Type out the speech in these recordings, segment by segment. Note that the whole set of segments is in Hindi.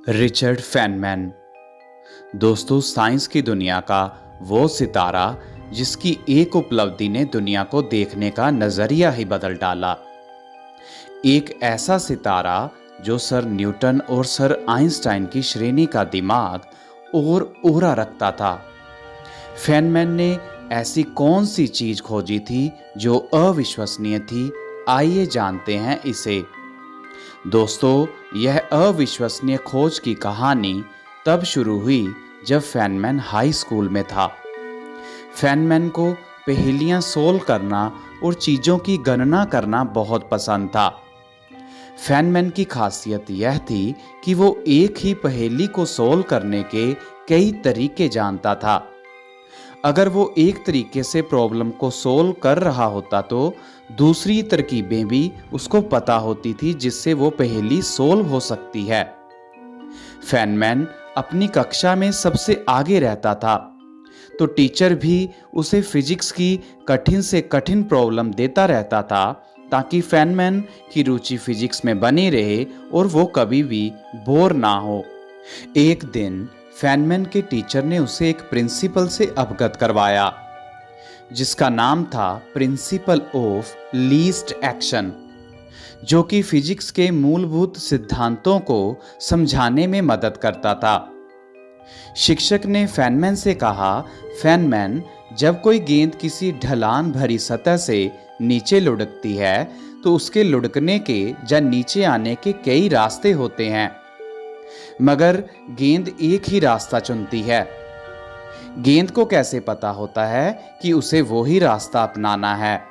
Richard Feynman. दोस्तों, साइंस की दुनिया का वो सितारा जिसकी एक उपलब्धि ने दुनिया को देखने का नजरिया ही बदल डाला। एक ऐसा सितारा जो सर न्यूटन और सर आइंस्टाइन की श्रेणी का दिमाग और ओरा रखता था। फेनमैन ने ऐसी कौन सी चीज खोजी थी जो अविश्वसनीय थी? आइए जानते हैं इसे। दोस्तों, यह अविश्वसनीय खोज की कहानी तब शुरू हुई जब फेनमैन हाई स्कूल में था। फेनमैन को पहेलियां सोल्व करना और चीज़ों की गणना करना बहुत पसंद था। फेनमैन की खासियत यह थी कि वो एक ही पहेली को सोल्व करने के कई तरीके जानता था। अगर वो एक तरीके से प्रॉब्लम को सोल्व कर रहा होता तो दूसरी तरकीबें भी उसको पता होती थी जिससे वो पहेली सोल्व हो सकती है। फेनमैन अपनी कक्षा में सबसे आगे रहता था, तो टीचर भी उसे फिजिक्स की कठिन से कठिन प्रॉब्लम देता रहता था ताकि फेनमैन की रुचि फिजिक्स में बनी रहे और वो कभी भी बोर ना हो। एक दिन फेनमैन के टीचर ने उसे एक प्रिंसिपल से अवगत करवाया जिसका नाम था प्रिंसिपल ऑफ लीस्ट एक्शन, जो कि फिजिक्स के मूलभूत सिद्धांतों को समझाने में मदद करता था। शिक्षक ने फेनमैन से कहा, फेनमैन, जब कोई गेंद किसी ढलान भरी सतह से नीचे लुढ़कती है तो उसके लुढ़कने के या नीचे आने के कई रास्ते होते हैं, मगर गेंद एक ही रास्ता चुनती है। गेंद को कैसे पता होता है कि उसे वो ही रास्ता अपनाना है?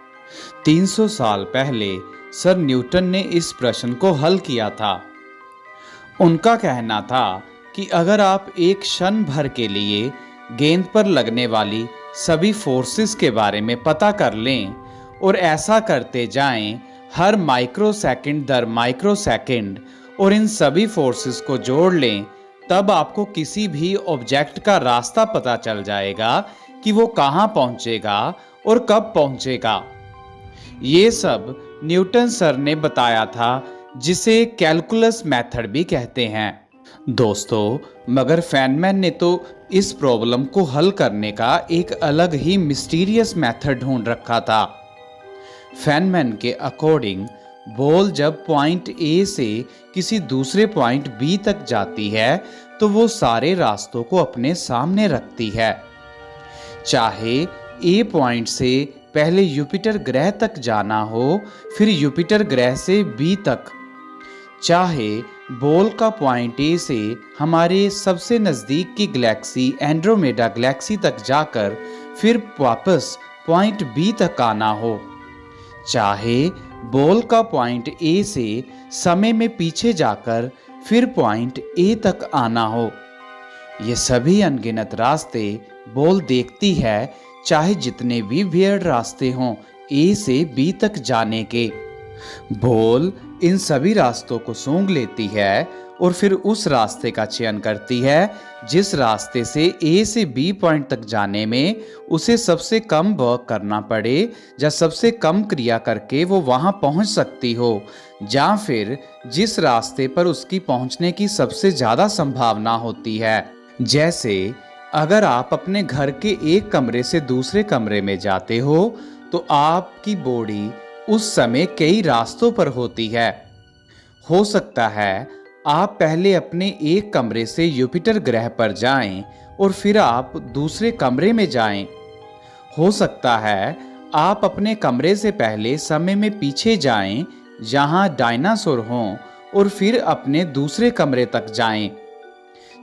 300 साल पहले सर न्यूटन ने इस प्रश्न को हल किया था। उनका कहना था कि अगर आप एक क्षण भर के लिए गेंद पर लगने वाली सभी फोर्सेस के बारे में पता कर लें और ऐसा करते जाएं हर माइक्रोसेकंड दर माइक्रोसेकंड और इन सभी फोर्सेस को जोड़ लें, तब आपको किसी भी ऑब्जेक्ट का रास्ता पता चल जाएगा कि वो कहाँ पहुँचेगा और कब पहुँचेगा। ये सब न्यूटन सर ने बताया था, जिसे कैलकुलस मेथड भी कहते हैं। दोस्तों, मगर फेनमैन ने तो इस प्रॉब्लम को हल करने का एक अलग ही मिस्टीरियस मेथड ढूंढ रखा था। फेनमैन के अकॉर्डिंग बॉल जब पॉइंट ए से किसी दूसरे पॉइंट बी तक जाती है तो वो सारे रास्तों को अपने सामने रखती है। चाहे ए पॉइंट से पहले जुपिटर ग्रह तक जाना हो, फिर जुपिटर ग्रह से बी तक, चाहे बॉल का पॉइंट ए से हमारे सबसे नज़दीक की गैलेक्सी एंड्रोमेडा गैलेक्सी तक जाकर फिर वापस पॉइंट बी तक आना हो, चाहे बॉल का पॉइंट ए से समय में पीछे जाकर फिर पॉइंट ए तक आना हो, ये सभी अनगिनत रास्ते बॉल देखती है, चाहे जितने भी वियर्ड रास्ते हों ए से बी तक जाने के। बॉल इन सभी रास्तों को सूंघ लेती है और फिर उस रास्ते का चयन करती है जिस रास्ते से ए से बी पॉइंट तक जाने में उसे सबसे कम वर्क करना पड़े या सबसे कम क्रिया करके वो वहां पहुंच सकती हो, या फिर जिस रास्ते पर उसकी पहुंचने की सबसे ज्यादा संभावना होती है। जैसे अगर आप अपने घर के एक कमरे से दूसरे कमरे में जाते हो तो आपकी बॉडी उस समय कई रास्तों पर होती है। हो सकता है आप पहले अपने एक कमरे से जुपिटर ग्रह पर जाएं और फिर आप दूसरे कमरे में जाएं। हो सकता है आप अपने कमरे से पहले समय में पीछे जाएं जहां डायनासोर हों और फिर अपने दूसरे कमरे तक जाएं,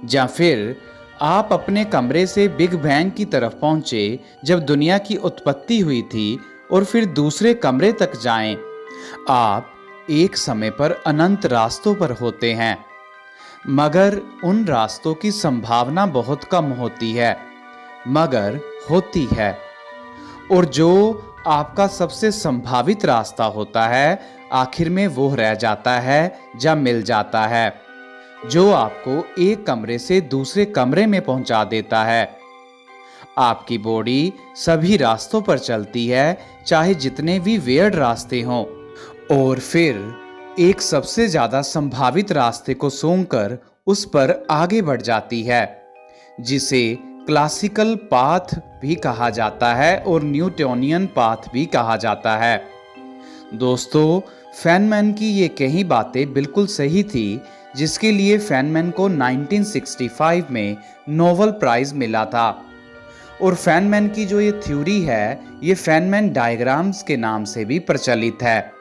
या फिर आप अपने कमरे से बिग बैंग की तरफ पहुंचे जब दुनिया की उत्पत्ति हुई थी और फिर दूसरे कमरे तक जाएं। आप एक समय पर अनंत रास्तों पर होते हैं, मगर उन रास्तों की संभावना बहुत कम होती है, मगर होती है। और जो आपका सबसे संभावित रास्ता होता है, आखिर में वो रह जाता है या मिल जाता है, जो आपको एक कमरे से दूसरे कमरे में पहुंचा देता है। आपकी बॉडी सभी रास्तों पर चलती है, चाहे जितने भी वियर्ड रास्ते हों, और फिर एक सबसे ज्यादा संभावित रास्ते को सूंघकर उस पर आगे बढ़ जाती है, जिसे क्लासिकल पाथ भी कहा जाता है और न्यूटोनियन पाथ भी कहा जाता है। दोस्तों, फेनमैन की ये कई बातें बिल्कुल सही थी, जिसके लिए फेनमैन को 1965 में नोबेल प्राइज मिला था। और फेनमैन की जो ये थ्योरी है, ये फेनमैन डायग्राम्स के नाम से भी प्रचलित है।